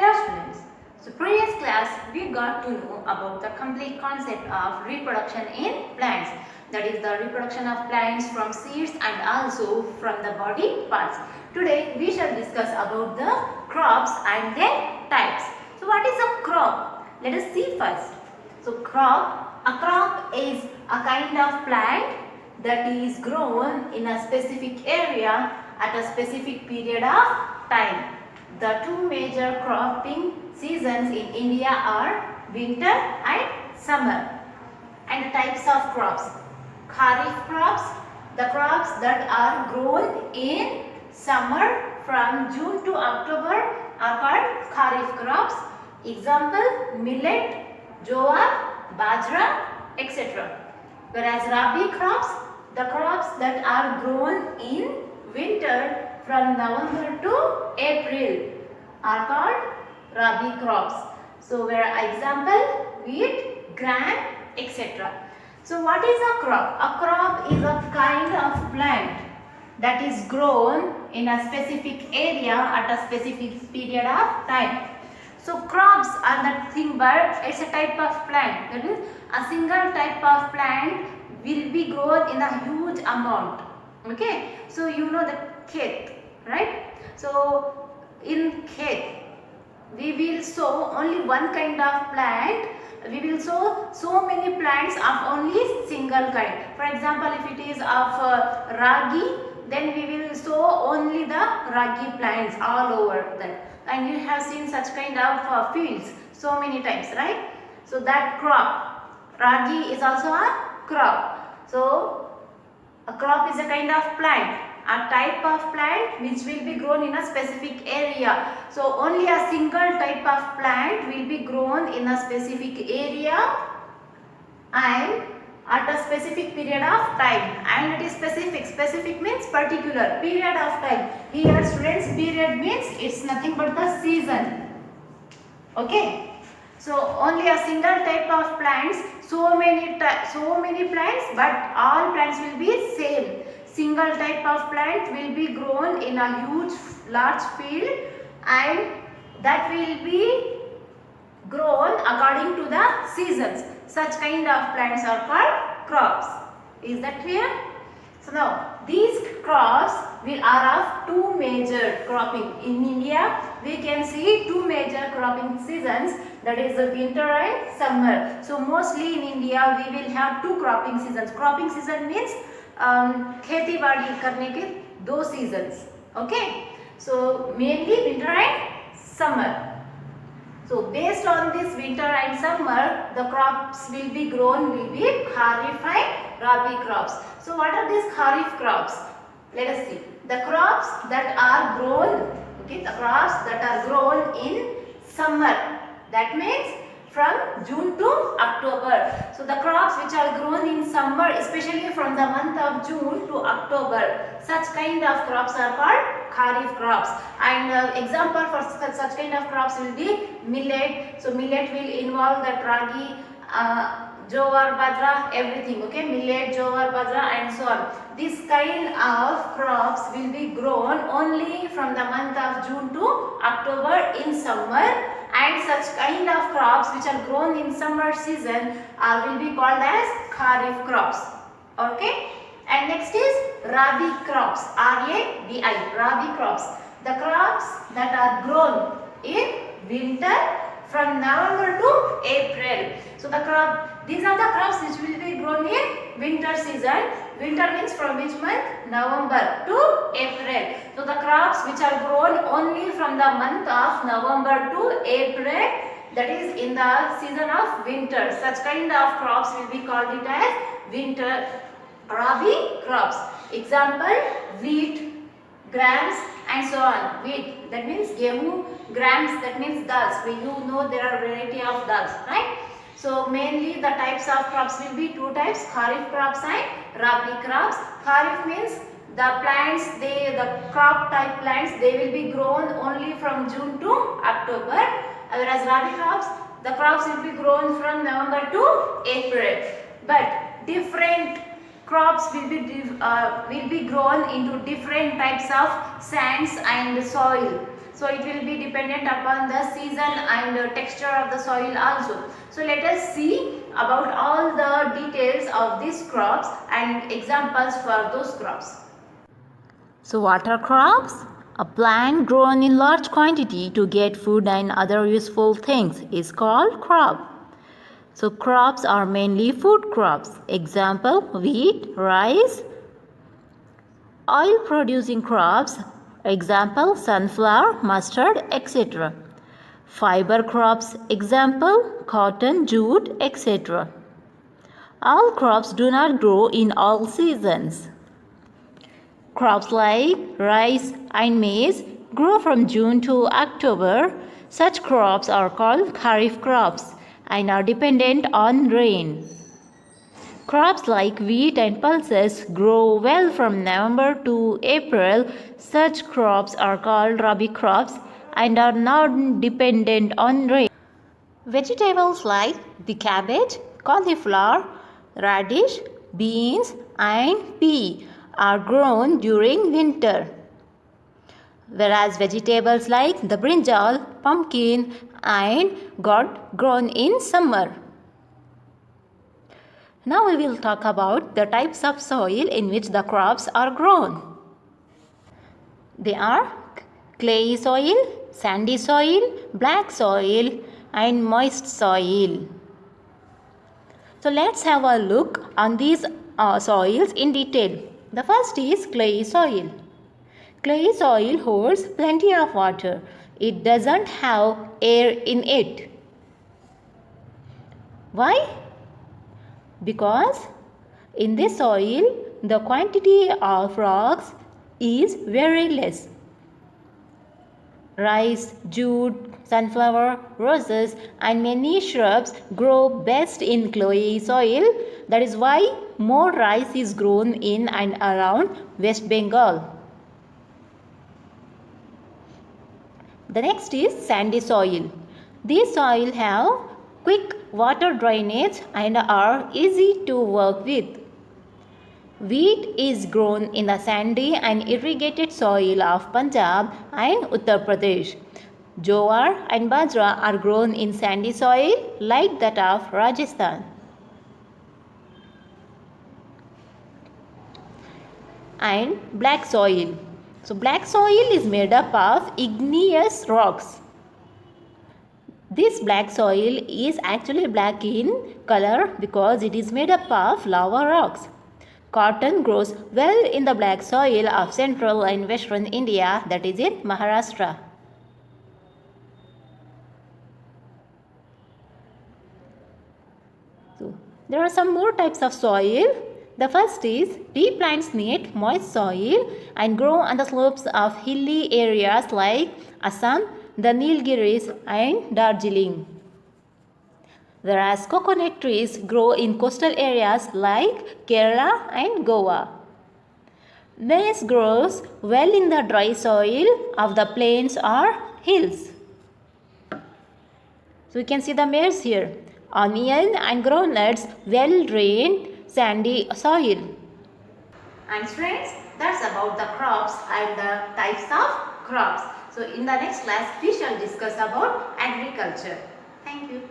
Hello students. So previous class we got to know about the complete concept of reproduction in plants. That is the reproduction of plants from seeds and also from the body parts. Today we shall discuss about the crops and their types. So what is a crop? Let us see first. So a crop is a kind of plant that is grown in a specific area at a specific period of time. The two major cropping seasons in India are winter and summer. And the types of crops. Kharif crops, the crops that are grown in summer from June to October are called Kharif crops. Example, millet, jowar, bajra, etc. Whereas Rabi crops, the crops that are grown in winter from November to April are called Rabi crops. So, where example, wheat, gram, etc. So, what is a crop? A crop is a kind of plant that is grown in a specific area at a specific period of time. So, crops are nothing but it's a type of plant. That is, a single type of plant will be grown in a huge amount. Okay. So, you know the khet, right? So, in khet, we will sow only one kind of plant. We will sow so many plants of only single kind. For example, if it is of ragi, then we will sow only the ragi plants all over that. And you have seen such kind of fields so many times, right? So that crop, ragi is also a crop. So a crop is a kind of plant, a type of plant which will be grown in a specific area. So only a single type of plant will be grown in a specific area and at a specific period of time. And it is specific. Specific means particular period of time. Here students, period means it's nothing but the season. Okay. So only a single type of plants, so many plants, but all plants will be same. Single type of plant will be grown in a huge large field and that will be grown according to the seasons. Such kind of plants are called crops. Is that clear? So now these crops are of two major cropping. In India we can see two major cropping seasons, that is the winter and summer. So mostly in India we will have two cropping seasons. Cropping season means खेती बाड़ी करने के दो seasons. Okay. So mainly winter and summer. So based on this winter and summer, the crops will be grown will be Kharif and Rabi crops. So what are these Kharif crops? Let us see. The crops that are grown, okay, the crops that are grown in summer. That means from June to October. So the crops which are grown in summer, especially from the month of June to October, such kind of crops are called Kharif crops. And example for such kind of crops will be millet. So millet will involve the ragi, jowar, bajra, everything. Okay, millet, jowar, bajra, and so on. This kind of crops will be grown only from the month of June to October in summer. And such kind of crops which are grown in summer season will be called as Kharif crops. Okay. And next is Rabi crops. R-A-B-I. Rabi crops. The crops that are grown in winter from November to April. So these are the crops which will be grown in winter season. Winter means from which month? November to April. So the crops which are grown only from the month of November to April, that is in the season of winter. Such kind of crops will be called it as winter Rabi crops. Example, wheat, grams, and so on. Wheat, that means gehu, grams, that means dals. You know there are variety of dals, right? So mainly the types of crops will be two types, Kharif crops and Rabi crops. Kharif means the plants, the crop type plants, they will be grown only from June to October. Whereas Rabi crops, the crops will be grown from November to April. But different crops will be grown into different types of sands and soil. So it will be dependent upon the season and texture of the soil also. So let us see about all the details of these crops and examples for those crops. So what are crops? A plant grown in large quantity to get food and other useful things is called crop. So crops are mainly food crops. Example, wheat, rice. Oil producing crops. Example, sunflower, mustard, etc. Fiber crops. Example, cotton, jute, etc. All crops do not grow in all seasons. Crops like rice and maize grow from June to October. Such crops are called kharif crops and are dependent on rain. Crops like wheat and pulses grow well from November to April. Such crops are called rabi crops and are not dependent on rain. Vegetables like the cabbage, cauliflower, radish, beans and pea are grown during winter, whereas vegetables like the brinjal, pumpkin and gourd grown in summer. Now we will talk about the types of soil in which the crops are grown. They are clay soil, sandy soil, black soil and moist soil. So let's have a look on these soils in detail. The first is clay soil. Clay soil holds plenty of water. It doesn't have air in it. Why? Because in this soil, the quantity of rocks is very less. Rice, jute, sunflower, roses and many shrubs grow best in clay soil. That is why more rice is grown in and around West Bengal. The next is sandy soil. These soil have quick water drainage and are easy to work with. Wheat is grown in the sandy and irrigated soil of Punjab and Uttar Pradesh. Jowar and bajra are grown in sandy soil like that of Rajasthan. And black soil. So black soil is made up of igneous rocks. This black soil is actually black in color because it is made up of lava rocks. Cotton grows well in the black soil of central and western India, that is in Maharashtra. So, there are some more types of soil. The first is tea plants need moist soil and grow on the slopes of hilly areas like Assam, the Nilgiris and Darjeeling. Whereas coconut trees grow in coastal areas like Kerala and Goa. Maize grows well in the dry soil of the plains or hills. So you can see the maize here. Onion and groundnuts well drained sandy soil. And friends, that's about the crops and the types of crops. So in the next class we shall discuss about agriculture. Thank you.